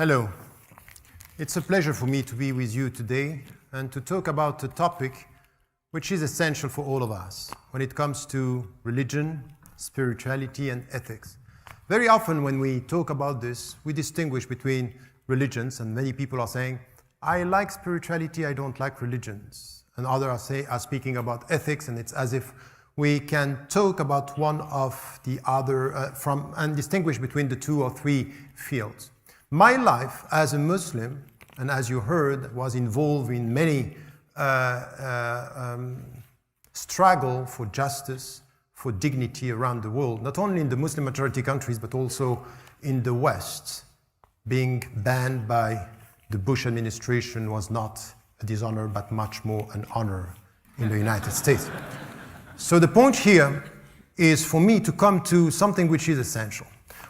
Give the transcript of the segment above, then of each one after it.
Hello. It's a pleasure for me to be with you today and to talk about a topic which is essential for all of us when it comes to religion, spirituality, and ethics. Very often when we talk about this, we distinguish between religions, and many people are saying, I like spirituality, I don't like religions. And others are speaking about ethics, and it's as if we can talk about one of the other and distinguish between the two or three fields. My life as a Muslim, and as you heard, was involved in many struggle for justice, for dignity around the world, not only in the Muslim majority countries, but also in the West. Being banned by the Bush administration was not a dishonor, but much more an honor in the United States. So the point here is for me to come to something which is essential.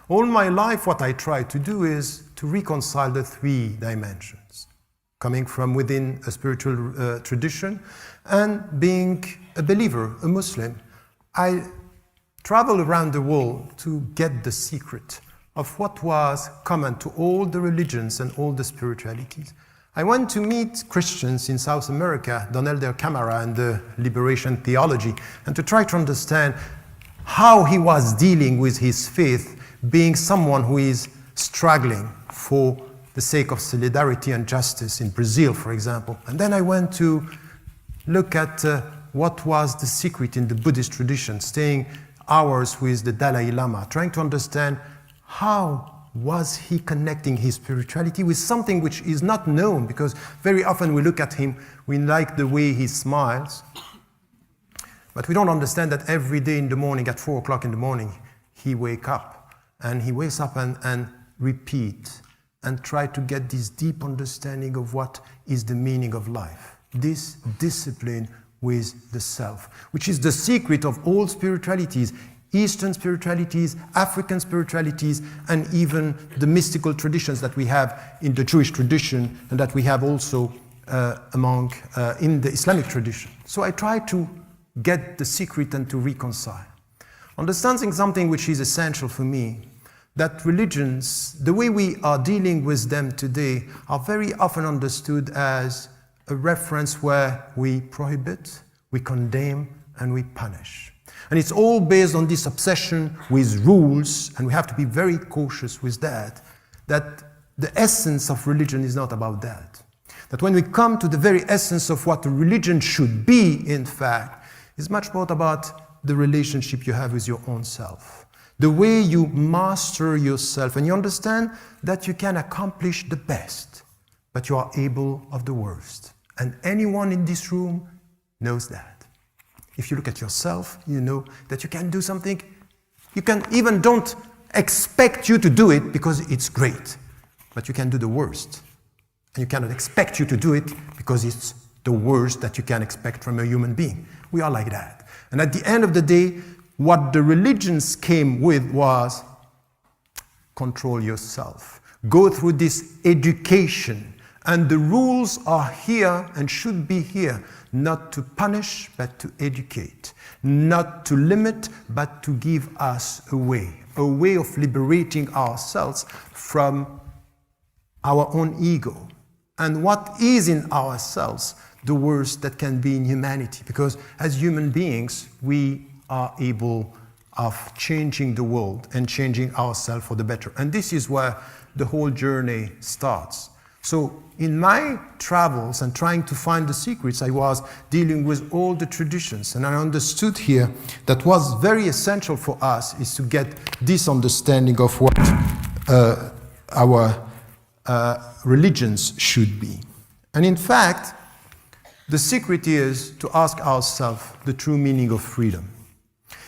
All my life, what I try to do is to reconcile the three dimensions, coming from within a spiritual tradition and being a believer, a Muslim. I travel around the world to get the secret of what was common to all the religions and all the spiritualities. I went to meet Christians in South America, Donald del Camara and the liberation theology, and to try to understand how he was dealing with his faith, being someone who is struggling for the sake of solidarity and justice in Brazil, for example. And then I went to look at what was the secret in the Buddhist tradition, staying hours with the Dalai Lama, trying to understand how was he connecting his spirituality with something which is not known, because very often we look at him, we like the way he smiles, but we don't understand that every day in the morning, at 4 o'clock in the morning, he wakes up and repeat and try to get this deep understanding of what is the meaning of life. This discipline with the self, which is the secret of all spiritualities, Eastern spiritualities, African spiritualities, and even the mystical traditions that we have in the Jewish tradition and that we have also in the Islamic tradition. So I try to get the secret and to reconcile. Understanding something which is essential for me, that religions, the way we are dealing with them today, are very often understood as a reference where we prohibit, we condemn, and we punish. And it's all based on this obsession with rules, and we have to be very cautious with that the essence of religion is not about that. That when we come to the very essence of what a religion should be, in fact, is much more about the relationship you have with your own self. The way you master yourself, and you understand that you can accomplish the best, but you are able of the worst. And anyone in this room knows that. If you look at yourself, you know that you can do something. You can even don't expect you to do it because it's great, but you can do the worst. And you cannot expect you to do it because it's the worst that you can expect from a human being. We are like that. And at the end of the day, what the religions came with was control yourself. Go through this education. And the rules are here and should be here, not to punish, but to educate. Not to limit, but to give us a way of liberating ourselves from our own ego. And what is in ourselves the worst that can be in humanity? Because as human beings, we are able of changing the world and changing ourselves for the better. And this is where the whole journey starts. So in my travels and trying to find the secrets, I was dealing with all the traditions. And I understood here that what's very essential for us is to get this understanding of what our religions should be. And in fact, the secret is to ask ourselves the true meaning of freedom.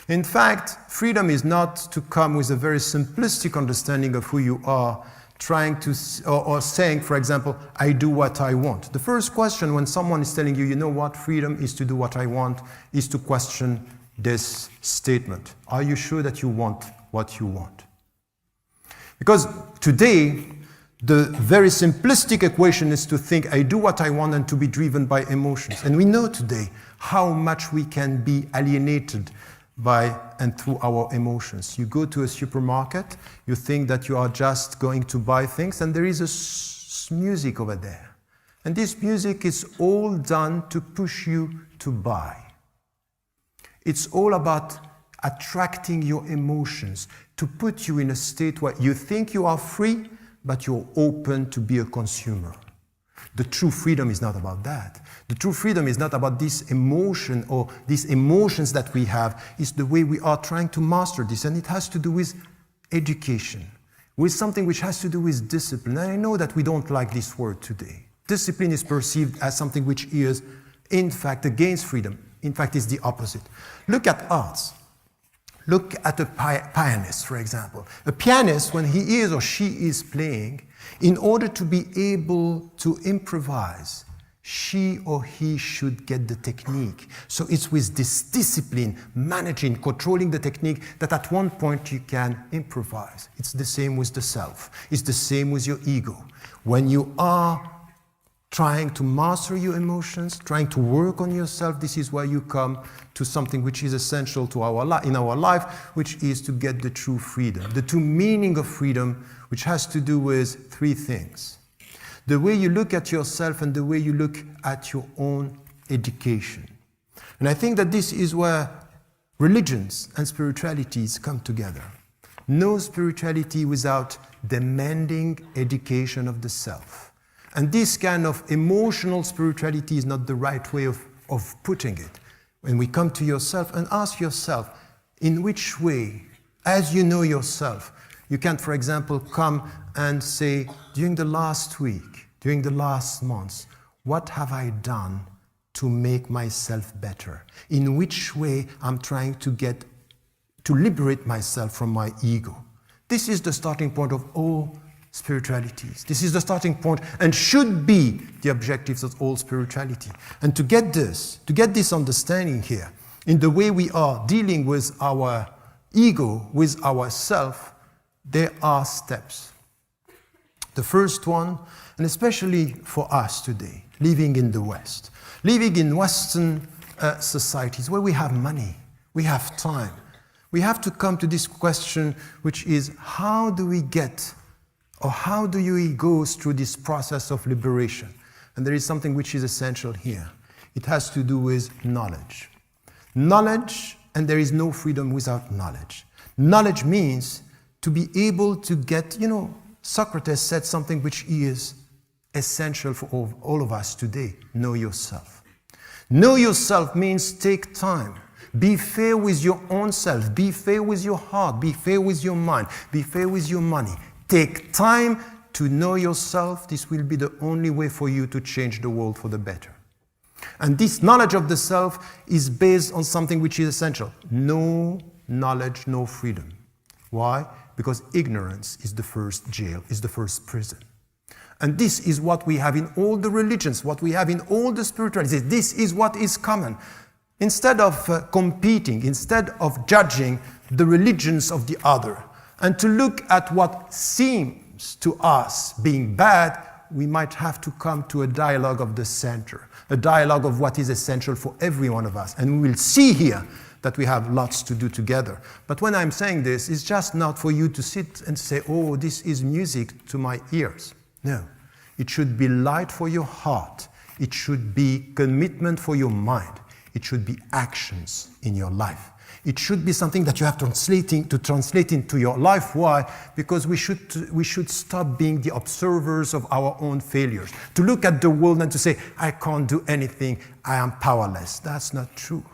In fact, freedom is not to come with a very simplistic understanding of who you are, trying to, or saying, for example, I do what I want. The first question when someone is telling you, you know what, freedom is to do what I want, is to question this statement. Are you sure that you want what you want? Because today, the very simplistic equation is to think, I do what I want and to be driven by emotions. And we know today how much we can be alienated by and through our emotions. You go to a supermarket, you think that you are just going to buy things, and there is music over there. And this music is all done to push you to buy. It's all about attracting your emotions, to put you in a state where you think you are free, but you're open to be a consumer. The true freedom is not about that. The true freedom is not about this emotion or these emotions that we have. It's the way we are trying to master this. And it has to do with education, with something which has to do with discipline. And I know that we don't like this word today. Discipline is perceived as something which is, in fact, against freedom. In fact, it's the opposite. Look at arts. Look at a pianist, for example. A pianist, when he is or she is playing, in order to be able to improvise, she or he should get the technique. So it's with this discipline, managing, controlling the technique, that at one point you can improvise. It's the same with the self. It's the same with your ego. When you are trying to master your emotions, trying to work on yourself, this is where you come to something which is essential to in our life, which is to get the true freedom. The true meaning of freedom, which has to do with three things. The way you look at yourself and the way you look at your own education. And I think that this is where religions and spiritualities come together. No spirituality without demanding education of the self. And this kind of emotional spirituality is not the right way of putting it. When we come to yourself and ask yourself, in which way, as you know yourself, you can, for example, come and say, during the last week, during the last months, what have I done to make myself better? In which way I'm trying to liberate myself from my ego? This is the starting point of all spiritualities. This is the starting point and should be the objectives of all spirituality. And to get this understanding here, in the way we are dealing with our ego, with ourself, there are steps. The first one, and especially for us today, living in the West, living in Western societies where we have money, we have time, we have to come to this question, which is how do we go through this process of liberation? And there is something which is essential here. It has to do with knowledge. Knowledge, and there is no freedom without knowledge. Knowledge means to be able to get, Socrates said something which is essential for all of us today. Know yourself. Know yourself means take time. Be fair with your own self. Be fair with your heart. Be fair with your mind. Be fair with your money. Take time to know yourself. This will be the only way for you to change the world for the better. And this knowledge of the self is based on something which is essential. No knowledge, no freedom. Why? Because ignorance is the first jail, is the first prison. And this is what we have in all the religions, what we have in all the spiritualities. This is what is common. Instead of competing, instead of judging the religions of the other, and to look at what seems to us being bad, we might have to come to a dialogue of the center, a dialogue of what is essential for every one of us. And we will see here that we have lots to do together. But when I'm saying this, it's just not for you to sit and say, oh, this is music to my ears. No, it should be light for your heart. It should be commitment for your mind. It should be actions in your life. It should be something that you have to translate into your life. Why? Because we should stop being the observers of our own failures. To look at the world and to say, I can't do anything, I am powerless. That's not true.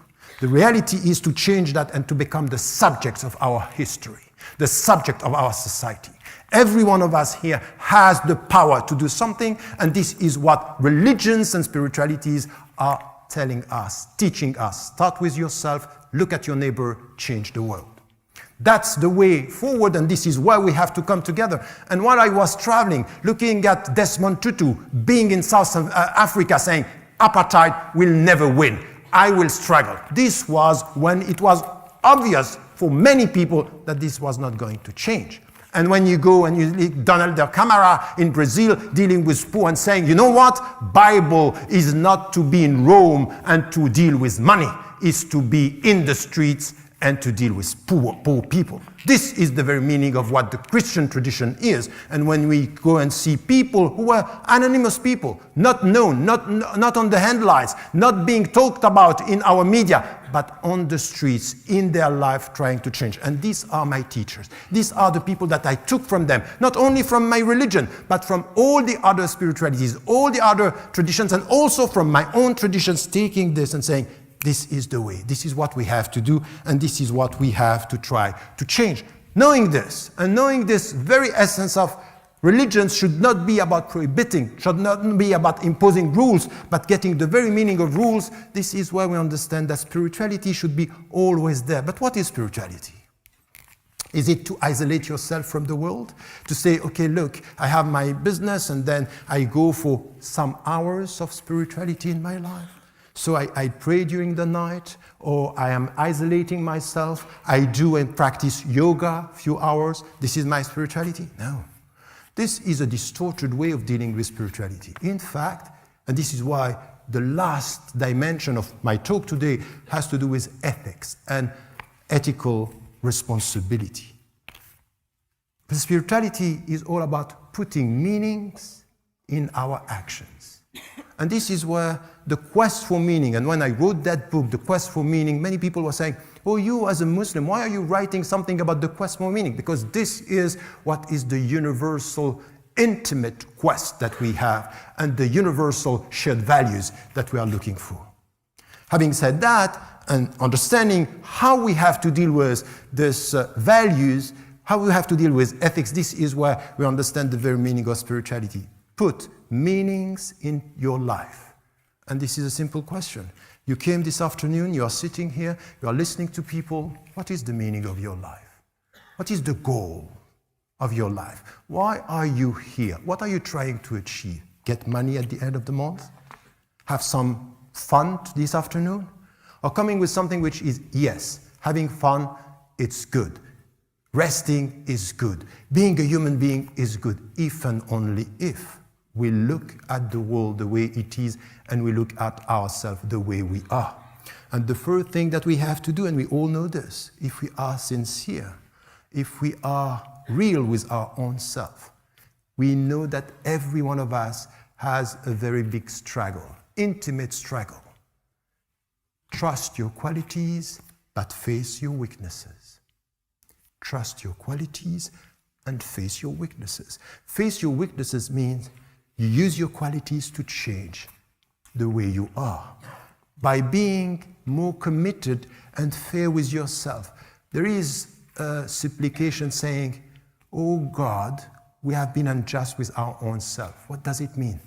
The reality is to change that and to become the subjects of our history, the subject of our society. Every one of us here has the power to do something, and this is what religions and spiritualities are telling us, teaching us. Start with yourself, look at your neighbor, change the world. That's the way forward, and this is why we have to come together. And while I was traveling, looking at Desmond Tutu being in South Africa saying, apartheid will never win. I will struggle. This was when it was obvious for many people that this was not going to change. And when you go and you see Donald de Camara in Brazil dealing with poor and saying, you know what? Bible is not to be in Rome and to deal with money. It's to be in the streets and to deal with poor people. This is the very meaning of what the Christian tradition is. And when we go and see people who are anonymous people, not known, not on the headlines, not being talked about in our media, but on the streets, in their life, trying to change. And these are my teachers. These are the people that I took from them, not only from my religion, but from all the other spiritualities, all the other traditions, and also from my own traditions, taking this and saying, this is the way, this is what we have to do, and this is what we have to try to change. Knowing this, and knowing this very essence of religion should not be about prohibiting, should not be about imposing rules, but getting the very meaning of rules, this is where we understand that spirituality should be always there. But what is spirituality? Is it to isolate yourself from the world? To say, okay, look, I have my business, and then I go for some hours of spirituality in my life? So I pray during the night, or I am isolating myself. I do and practice yoga a few hours. This is my spirituality? No. This is a distorted way of dealing with spirituality. In fact, and this is why the last dimension of my talk today has to do with ethics and ethical responsibility. The spirituality is all about putting meanings in our actions. And this is where the quest for meaning, and when I wrote that book, The Quest for Meaning, many people were saying, oh, you as a Muslim, why are you writing something about the quest for meaning? Because this is what is the universal, intimate quest that we have, and the universal shared values that we are looking for. Having said that, and understanding how we have to deal with these values, how we have to deal with ethics, this is where we understand the very meaning of spirituality. Put meanings in your life. And this is a simple question. You came this afternoon, you are sitting here, you are listening to people. What is the meaning of your life? What is the goal of your life? Why are you here? What are you trying to achieve? Get money at the end of the month? Have some fun this afternoon? Or coming with something which is, yes, having fun, it's good. Resting is good. Being a human being is good, if and only if we look at the world the way it is, and we look at ourselves the way we are. And the first thing that we have to do, and we all know this, if we are sincere, if we are real with our own self, we know that every one of us has a very big struggle, intimate struggle. Trust your qualities, but face your weaknesses. Trust your qualities and face your weaknesses. Face your weaknesses means you use your qualities to change the way you are by being more committed and fair with yourself. There is a supplication saying, oh God, we have been unjust with our own self. What does it mean?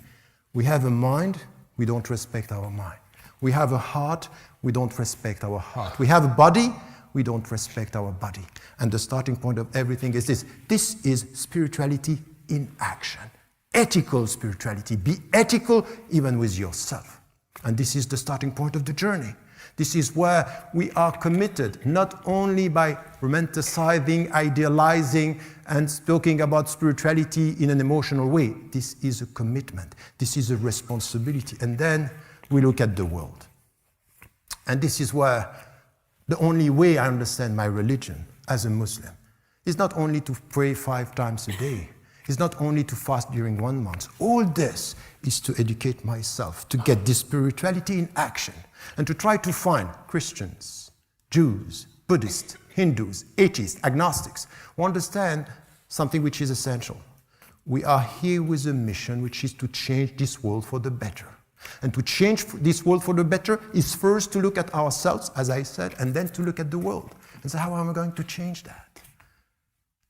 We have a mind, we don't respect our mind. We have a heart, we don't respect our heart. We have a body, we don't respect our body. And the starting point of everything is this. This is spirituality in action. Ethical spirituality. Be ethical even with yourself. And this is the starting point of the journey. This is where we are committed, not only by romanticizing, idealizing, and speaking about spirituality in an emotional way. This is a commitment. This is a responsibility. And then we look at the world. And this is where the only way I understand my religion as a Muslim is not only to pray 5 times a day. It's not only to fast during 1 month. All this is to educate myself, to get this spirituality in action, and to try to find Christians, Jews, Buddhists, Hindus, atheists, agnostics, who understand something which is essential. We are here with a mission which is to change this world for the better. And to change this world for the better is first to look at ourselves, as I said, and then to look at the world. And so how am I going to change that?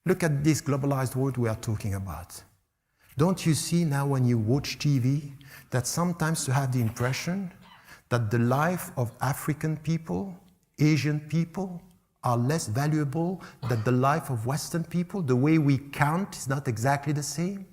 Look at this globalized world we are talking about. Don't you see now when you watch TV that sometimes you have the impression that the life of African people, Asian people, are less valuable than the life of Western people? The way we count is not exactly the same?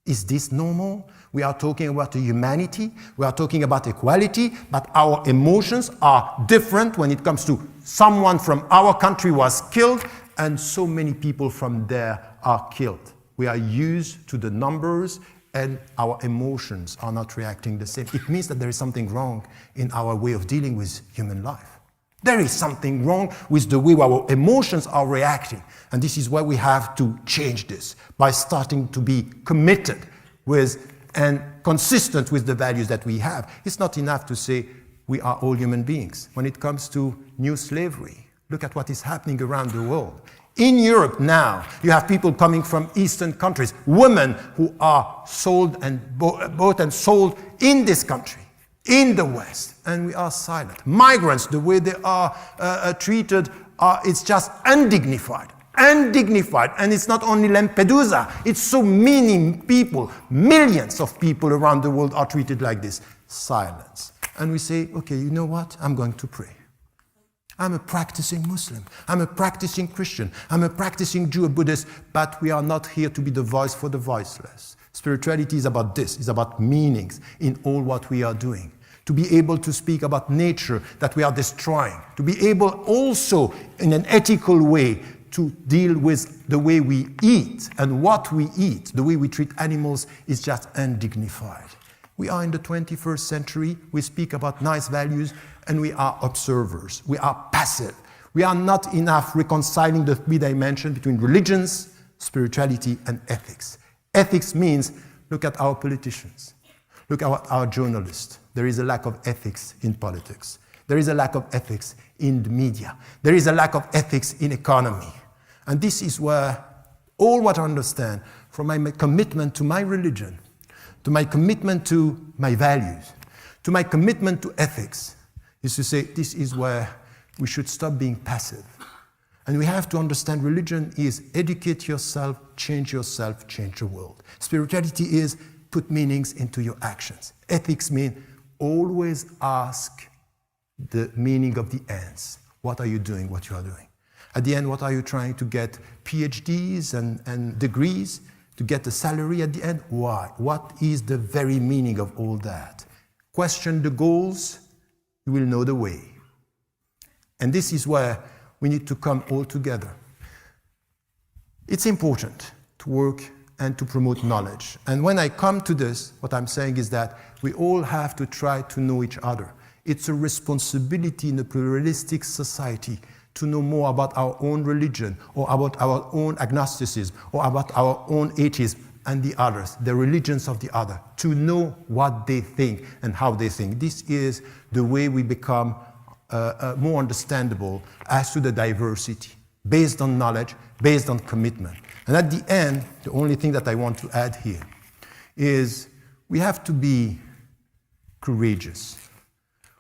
Is this normal? We are talking about humanity, we are talking about equality, but our emotions are different when it comes to someone from our country was killed and so many people from there are killed. We are used to the numbers and our emotions are not reacting the same. It means that there is something wrong in our way of dealing with human life. There is something wrong with the way our emotions are reacting. And this is why we have to change this, by starting to be committed with and consistent with the values that we have. It's not enough to say we are all human beings. When it comes to new slavery, look at what is happening around the world. In Europe now, you have people coming from Eastern countries, women who are sold and bought and sold in this country, in the West, and we are silent. Migrants, the way they are treated, it's just undignified. Undignified. And it's not only Lampedusa, it's so many people, millions of people around the world are treated like this. Silence. And we say, okay, you know what? I'm going to pray. I'm a practicing Muslim. I'm a practicing Christian. I'm a practicing Jew or Buddhist, but we are not here to be the voice for the voiceless. Spirituality is about this. It's about meanings in all what we are doing. To be able to speak about nature that we are destroying. To be able also, in an ethical way, to deal with the way we eat and what we eat. The way we treat animals is just undignified. We are in the 21st century. We speak about nice values, and we are observers. We are passive. We are not enough reconciling the three dimensions between religions, spirituality, and ethics. Ethics means, look at our politicians. Look at our journalists. There is a lack of ethics in politics. There is a lack of ethics in the media. There is a lack of ethics in economy. And this is where all what I understand from my commitment to my religion, to my commitment to my values, to my commitment to ethics, is to say this is where we should stop being passive. And we have to understand religion is educate yourself, change the world. Spirituality is put meanings into your actions. Ethics mean always ask the meaning of the ends. What are you doing, what you are doing? At the end, what are you trying to get? PhDs and degrees to get a salary at the end? Why? What is the very meaning of all that? Question the goals, you will know the way. And this is where we need to come all together. It's important to work and to promote knowledge. And when I come to this, what I'm saying is that we all have to try to know each other. It's a responsibility in a pluralistic society to know more about our own religion, or about our own agnosticism, or about our own atheism and the others, the religions of the other, to know what they think and how they think. This is the way we become more understandable as to the diversity, based on knowledge, based on commitment. And at the end, the only thing that I want to add here is we have to be courageous.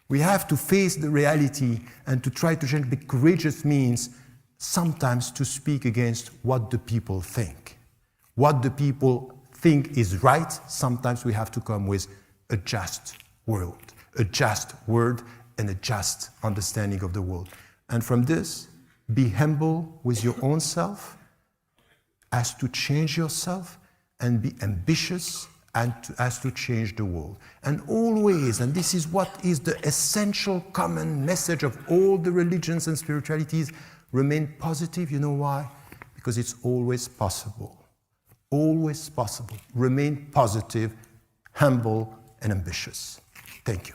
We have to face the reality and to try to change. Be courageous means sometimes to speak against what the people think. What the people think is right, sometimes we have to come with a just world, a just word, and a just understanding of the world. And from this, be humble with your own self, as to change yourself, and be ambitious and as to change the world. And always, and this is what is the essential common message of all the religions and spiritualities, remain positive. You know why? Because it's always possible. Always possible. Remain positive, humble, and ambitious. Thank you.